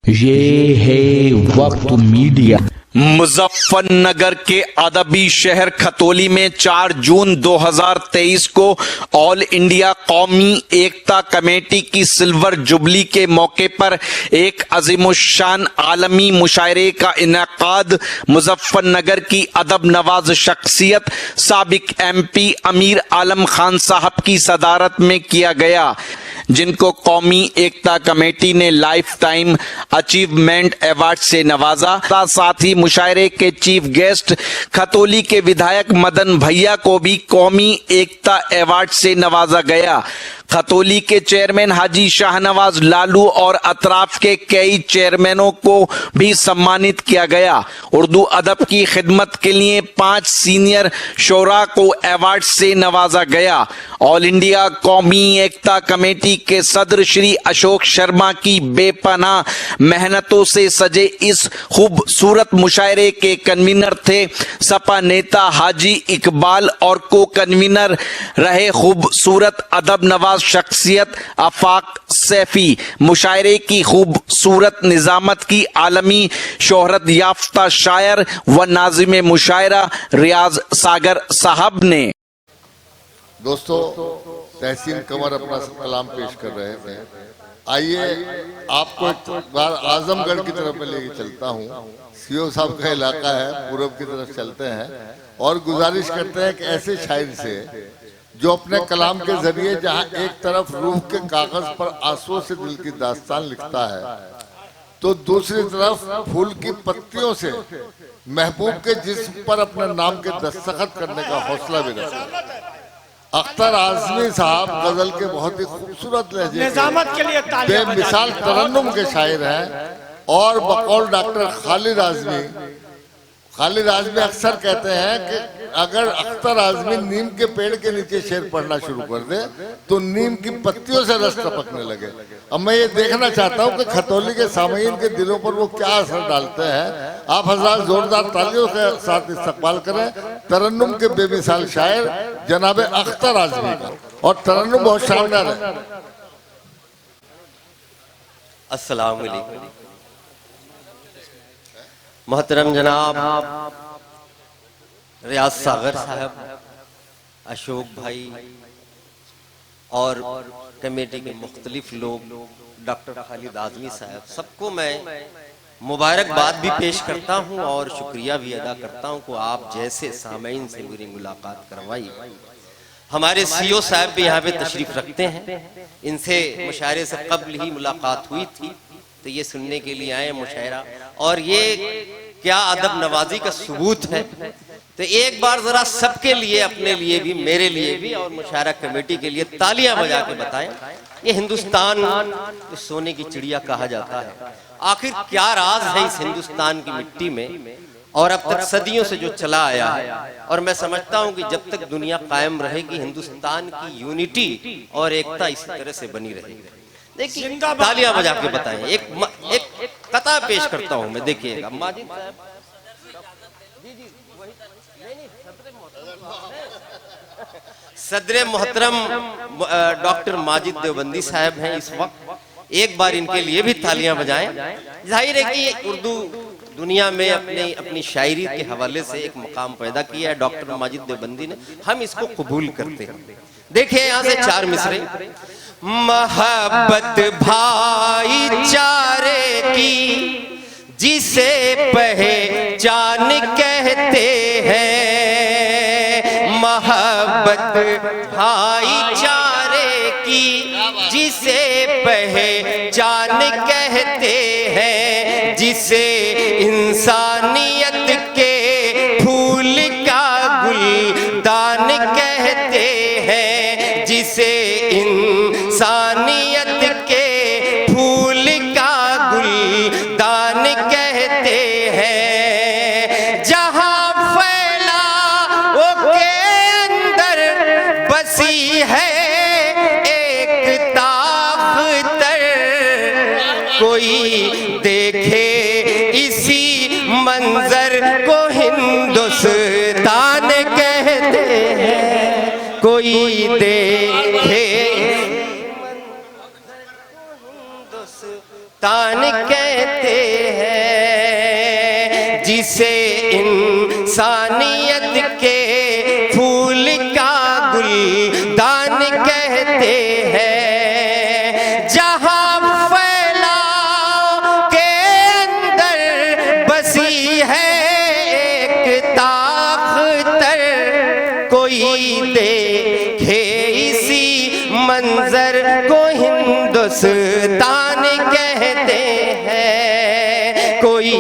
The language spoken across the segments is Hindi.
ये है वक्त मीडिया। मुजफ्फरनगर के अदबी शहर खतौली में 4 जून 2023 को ऑल इंडिया कौमी एकता कमेटी की सिल्वर जुबली के मौके पर एक अजीमुशान आलमी मुशायरे का इनेकाद मुजफ्फरनगर की अदब नवाज शख्सियत साबिक MP अमीर आलम खान साहब की सदारत में किया गया, जिनको कौमी एकता कमेटी ने लाइफ टाइम अचीवमेंट अवार्ड से नवाजा। साथ ही मुशायरे के चीफ गेस्ट खतौली के विधायक मदन भैया को भी कौमी एकता अवार्ड से नवाजा गया। खतौली के चेयरमैन हाजी शाहनवाज लालू और अतराफ के कई चेयरमैनों को भी सम्मानित किया गया। उर्दू अदब की खिदमत के लिए 5 सीनियर शोरा को अवार्ड से नवाजा गया। ऑल इंडिया कौमी एकता कमेटी के सदर श्री अशोक शर्मा की बेपनाह मेहनतों से सजे इस खूबसूरत मुशायरे के कन्वीनर थे सपा नेता हाजी इकबाल और को कन्वीनर रहे खूबसूरत अदब नवाज शख्सियत आफाक सैफी। मुशायरे की खूबसूरत निजामत की आलमी शोहरत याफ्ता शायर व नाजिम मुशायरा रियाज सागर साहब ने। दोस्तों, तहसीन कंवर अपना कलाम पेश कर रहे थे। आइए आपको एक बार आजमगढ़ की तरफ में लेके चलता हूँ। सीओ साहब का इलाका है, पूरब की तरफ चलते हैं और गुजारिश करते हैं कि ऐसे शायर से जो अपने कलाम के जरिए जहाँ एक तरफ रूह के कागज पर आंसुओं से दिल की दास्तान लिखता है, तो दूसरी तरफ फूल की पत्तियों से महबूब के जिस्म पर अपने नाम के दस्तखत करने का हौसला भी रखता है। अख्तर आजमी साहब गजल के बहुत ही खूबसूरत लहजे के लिए बेमिसाल तरन्नुम के शायर हैं और बकौल डॉक्टर खालिद आजमी अक्सर कहते हैं कि अगर अख्तर आजमी नीम के पेड़ के नीचे शेर पढ़ना शुरू कर दे तो नीम की पत्तियों से रस टपकने लगे। अब मैं ये देखना चाहता हूँ कि खतौली के सामईन के दिलों पर वो क्या असर डालते हैं। आप हज़रात जोरदार तालियों के साथ इस्तकबाल करें तरन्नुम के बेमिसाल शायर जनाब अख्तर आजमी का। और तरन्नुम बहुत शानदार है। अस्सलाम वालेकुम। मोहतरम जनाब रियाज सागर साहब, अशोक भाई और कमेटी के मुख्तलिफ लोग, डॉक्टर खालिद आजमी साहब, सबको मैं मुबारकबाद भी पेश करता हूं और शुक्रिया भी अदा करता हूं कि आप जैसे सामईन से मेरी मुलाकात करवाई। हमारे सीओ साहब भी यहाँ पे तशरीफ रखते हैं, इनसे मुशायरे से कब्ल ही मुलाकात हुई थी, तो ये सुनने के लिए आए मुशायरा। और ये क्या अदब नवाजी का सबूत है। तो एक बार जरा सबके लिए, अपने लिए भी, मेरे लिए भी और मुशायरा कमेटी के लिए तालियां बजा के बताएं। ये हिंदुस्तान को सोने की चिड़िया कहा जाता है। आखिर क्या राज है इस हिंदुस्तान की मिट्टी में और अब तक सदियों से जो चला आया है। और मैं समझता हूं कि जब तक दुनिया कायम रहेगी हिंदुस्तान की यूनिटी और एकता इसी तरह से बनी रहेगी। देखिए, तालियां बजा के बताएं। एक कथा पेश करता हूं मैं, देखिएगा। माजिद साहब, सदर मोहतरम डॉक्टर माजिद देवबंदी साहब हैं इस वक्त। एक बार इनके लिए भी तालियां बजाएं। जाहिर है कि उर्दू दुनिया में अपनी शायरी के हवाले से एक मुकाम पैदा किया है डॉक्टर माजिद देवबंदी ने, हम इसको कबूल करते हैं। देखिए यहाँ से 4 मिसरे। मोहब्बत भाईचारे की जिसे पहचान कहते हैं, मोहब्बत भाईचारे की जिसे पहचान कहते हैं, जिसे इंसानियत के फूल का गुलदान कहते हैं, जिसे इंसानियत के फूल का गुलदान कहते हैं। जहां फैला वो के अंदर बसी है एक ताकतर, कोई देखे इसी मंजर को हिंदुस्तान कहते हैं, कोई देखे तान कहते जिसे इंसानियत के फूल का गुलदान कहते हैं, जहां फैलाव के अंदर बसी है एक ताकतर, कोई देखे इसी मंजर को हिंदुस्तान कहते हैं, कोई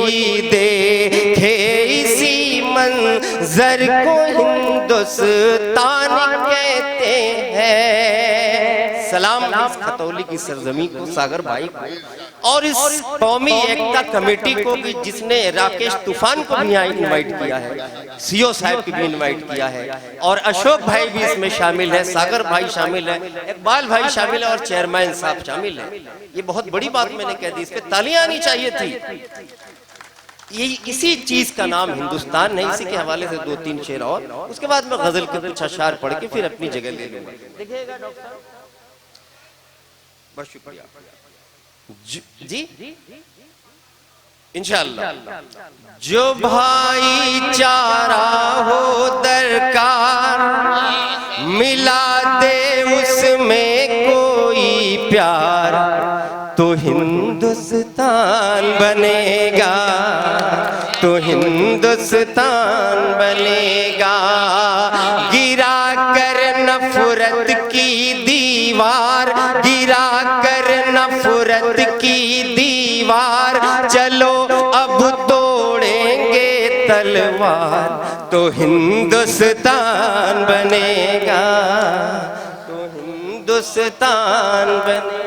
देखे इसी मंजर को हिंदुस्तान कहते हैं। सलाम इस खतौली की सरजमी को, सागर भाई को, और इस कौमी एकता कमेटी को भी जिसने राकेश तूफान को भी यहाँ इनवाइट किया है, सीओ साहब को भी इनवाइट किया है, और अशोक भाई भी इसमें शामिल है, सागर भाई शामिल है, इकबाल भाई शामिल है और चेयरमैन साहब शामिल है। ये बहुत बड़ी बात मैंने कह दी, इस पे तालियां आनी चाहिए थी। ये इसी चीज का नाम हिंदुस्तान है। इसी के हवाले से 2-3 शेर और उसके बाद मैं गजल के कुछ अशार पढ़ के फिर अपनी जगह ले लूंगा। देखिएगा डॉक्टर साहब, बहुत शुक्रिया जी, इंशाअल्लाह। जो भाईचारा हो दरकार, मिला दे उसमें कोई प्यार, तो हिंदुस्तान बनेगा, तो हिंदुस्तान बनेगा। गिरा कर नफरत की दीवार, गिरा कर नफरत की दीवार, चलो अब तोड़ेंगे तलवार, तो हिंदुस्तान बनेगा, तो हिंदुस्तान बनेगा।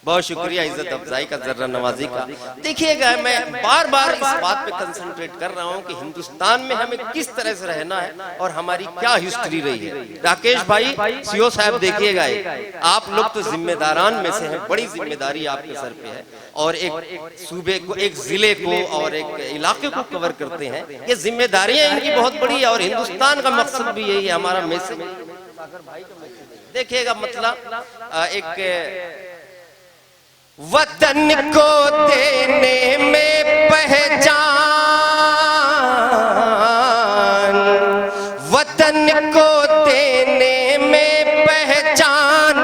बहुत शुक्रिया इज्जत अफजाई का, जर्रा नवाजी का। देखिएगा, मैं बार बार इस बात पे कंसंट्रेट कर रहा हूँ कि हिंदुस्तान में हमें किस तरह से रहना है और हमारी क्या हिस्ट्री रही है। राकेश भाई, सीओ साहब, देखिएगा, आप लोग तो जिम्मेदारान में से हैं, बड़ी जिम्मेदारी आपके सर पे है, और एक सूबे को, एक जिले को और एक इलाके को कवर करते हैं। ये जिम्मेदारियां इनकी बहुत बड़ी है और हिंदुस्तान का मकसद भी यही है, हमारा मैसेज। देखिएगा, मतलब एक वतन को देने में पहचान, वतन को देने में पहचान,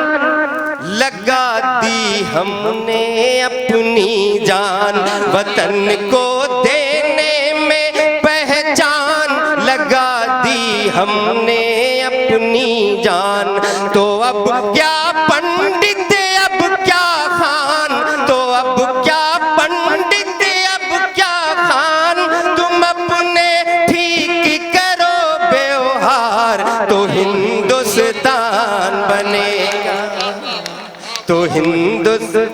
लगा दी हमने अपनी जान। वतन को देने में पहचान, लगा दी हमने अपनी जान। तो अब क्या पंडित, अब क्या खान, तो अब क्या पंडित, अब क्या खान, तुम अपने ठीक करो व्यवहार, तो हिंदुस्तान बनेगा, तो हिंदुस्तान।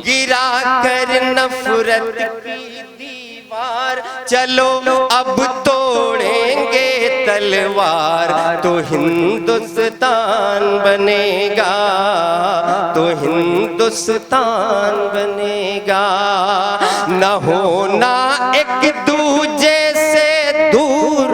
गिरा कर नफरत की दीवार, चलो अब तोड़ेंगे तलवार, तो हिंदुस्तान बनेगा, तो हिंदुस्तान बनेगा। न होना एक दूजे से दूर,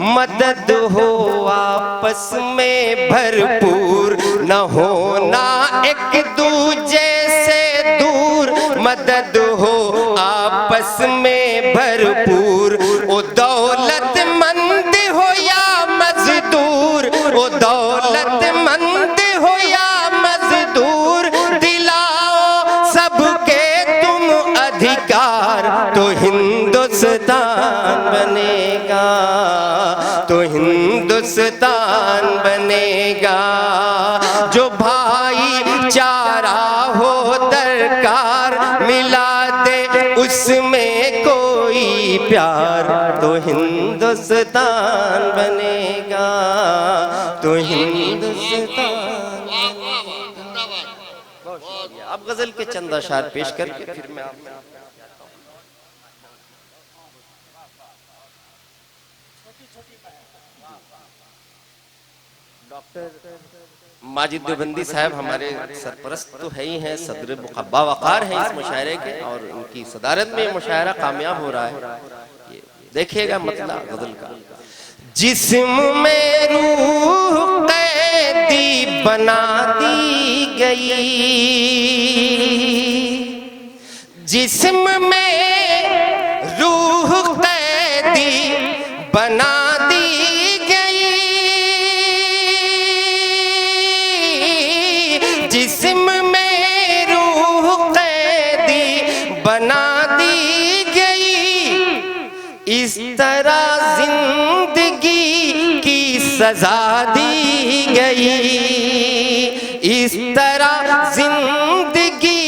मदद हो आपस में भरपूर। न होना एक दूजे से दूर, मदद हो आपस में भरपूर। ओ दौलतमंद हो या मजदूर, ओ दौलतमंद हो या मजदूर, दिलाओ सबके तुम अधिकार, तो हिंदुस्तान बनेगा, तो हिंदुस्तान बनेगा। जो भाईचारा हो दरकार, मिला दे उसमें कोई प्यार, तो हिंदुस्तान बनेगा, तो हिंदुस्तान। अब गजल के चंद अशार पेश करके फिर मैं डॉक्टर माजिद देवबंदी साहब हमारे सरपरस्त तो है ही हैं, सदर मुकब्बा वक़ार हैं इस मुशायरे के, और उनकी सदारत में मुशायरा कामयाब हो रहा है। ये देखिएगा मतलब गजल का। जिस्म में रूह कैदी बना दी गई, जिस्म में रूह कैदी बना दी गई, जिस्म में रूह कैदी बना दी गई। इस तरह जिंदगी की सजा दी गई, इस तरह जिंदगी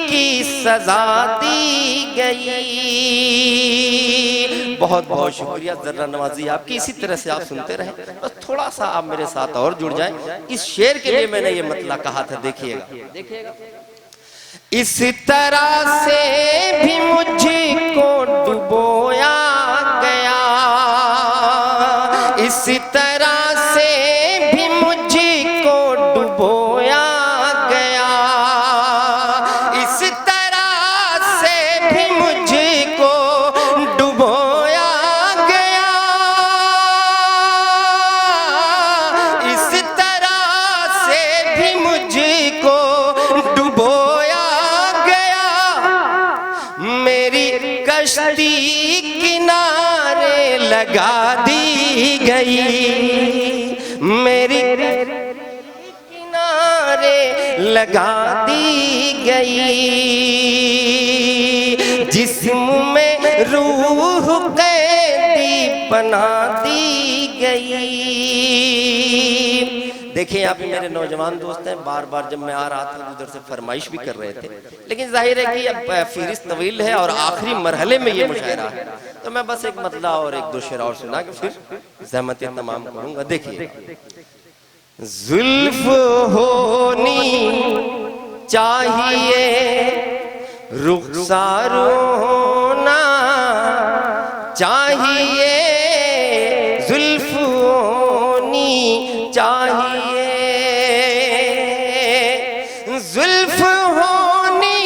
की सजा दी गई। बहुत बहुत शुक्रिया जर्रा नवाजी आपकी। इसी तरह से आप सुनते रहें, बस थोड़ा सा आप मेरे साथ और जुड़ जाएं। इस शेर के लिए मैंने ये मतलब कहा था, देखिएगा। इस तरह से भी मुझको डुबोया गया, इस तरह से भी मुझको डुबोया गया, इस तरह से भी मुझको डुबोया गया, इस तरह से भी मुझको डुबोया गया। मेरी कश्ती किनारे लगा दी गई, मेरी किनारे लगा दी गई, जिस्म में रूह कैदी बना दी गई। देखिए यहाँ पे मेरे नौजवान दोस्त हैं, बार बार जब मैं आ रहा था उधर से फरमाइश भी कर रहे थे, लेकिन जाहिर है कि अब फहरिस्त तवील है और आखिरी मरहले में ये मुशायरा है, तो मैं बस एक मतला और एक दो शेर और सुना के फिर ज़हमत तमाम करूंगा। देखिए, जुल्फ होनी चाहिए, रुखसार होना चाहिए, जुल्फ होनी चाहिए, जुल्फ होनी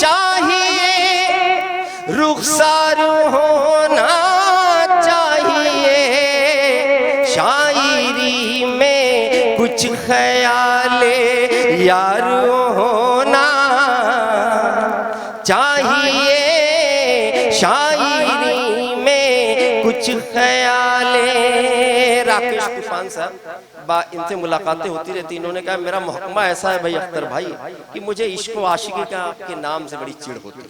चाहिए, रुखसार होना चाहिए, शायरी में कुछ ख्याले यार होना चाहिए, शायरी में कुछ ख्याले। राकेश तूफान साहब, इनसे मुलाकातें होती रहती, इन्होंने कहा मेरा महकमा ऐसा है भाई अख्तर भाई कि मुझे इश्क व आशिकी का आपके नाम से बड़ी चिढ़ होती है।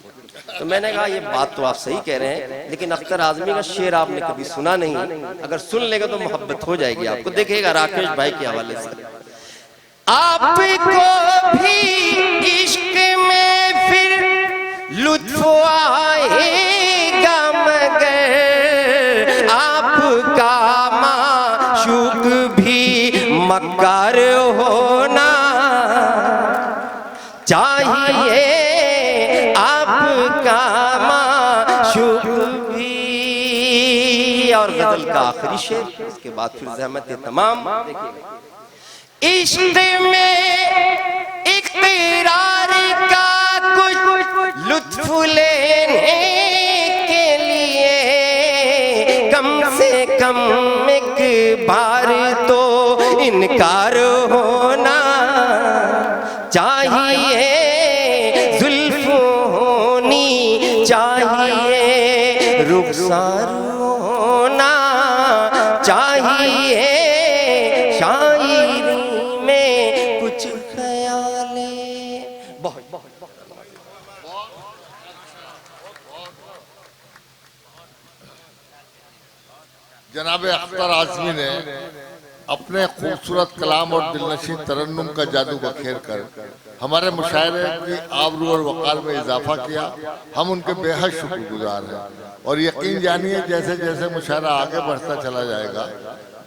तो मैंने कहा ये बात तो आप सही कह रहे हैं, लेकिन अख्तर आजमी का शेर आपने कभी सुना नहीं, अगर सुन लेगा तो मोहब्बत हो जाएगी आपको। देखिएगा राकेश भाई के हवाले से, आपको भी इश्क में फिर लुत्फ आएगा, मगर आपका माशूक भी मक्कार होना चाहिए, आपका माशूक भी। और गजल का आखिरी शेर, इसके बाद फिर ज़हमत तमाम। इश्क में इक़रार का कुछ लुत्फ लेने के लिए कम से कम एक बार तो इनकार होना चाहिए, जुल्फ होनी चाहिए, रुखसार होना चाहिए, शायरी में कुछ ख्याले। बहुत जनाब अख्तर आज़मी ने अपने खूबसूरत कलाम और दिलनशीन तरन्नुम का जादू बखेर कर हमारे मुशायरे की आबरू और वक़ार में इजाफा किया। हम उनके बेहद शुक्रगुजार हैं और यकीन जानिए जैसे जैसे मुशायरा आगे बढ़ता चला जाएगा,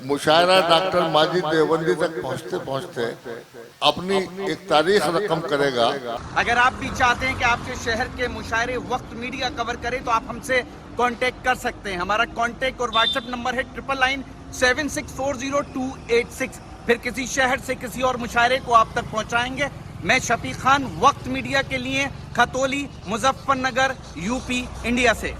मुशायरा डॉक्टर माजिद देवबंदी तक पहुँचते पहुँचते अपनी एक तारीख रकम करेगा। अगर आप भी चाहते हैं कि आपके शहर के मुशायरे वक्त मीडिया कवर करे तो आप हमसे कांटेक्ट कर सकते हैं। हमारा कांटेक्ट और व्हाट्सएप नंबर है 9997640286। फिर किसी शहर से किसी और मुशायरे को आप तक पहुंचाएंगे। मैं शफीक खान, वक्त मीडिया के लिए, खतौली, मुजफ्फरनगर, यूपी, इंडिया से।